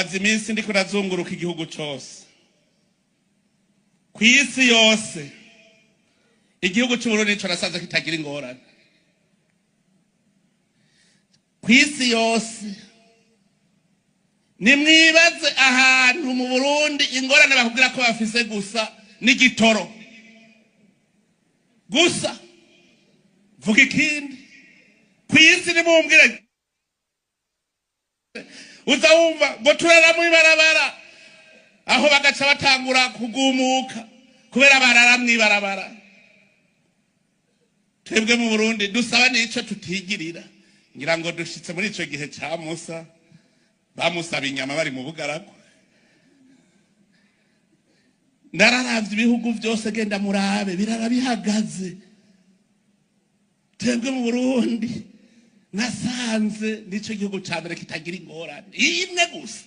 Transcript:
maze iminsi ndiko nazunguruka igihugu cyose kw'isi yose igihugu cy'Uburundi nico nasanze kitagira ingorane kw'isi yose nimwibaze ahantu mu Burundi ingorane bakubwira ko bafise gusa n'igitoro gusa vuga ikindi kw'isi nimumbwire uzawumva ngo turara mu ibarabara aho bagaca batangura kugumuka kubera barara mu ibarabara twebwe mu Burundi dusaba n'ico tutigirira ngira ngo dushitse muri ico gihe ca Musa bamusaba inyama bari mu bugaragwa ndararavye ibihugu byose genda murabe birara bihagaze twebwe mu Burundi nasanze nico gihugu ca mbere kitagira ingorane imwe gusa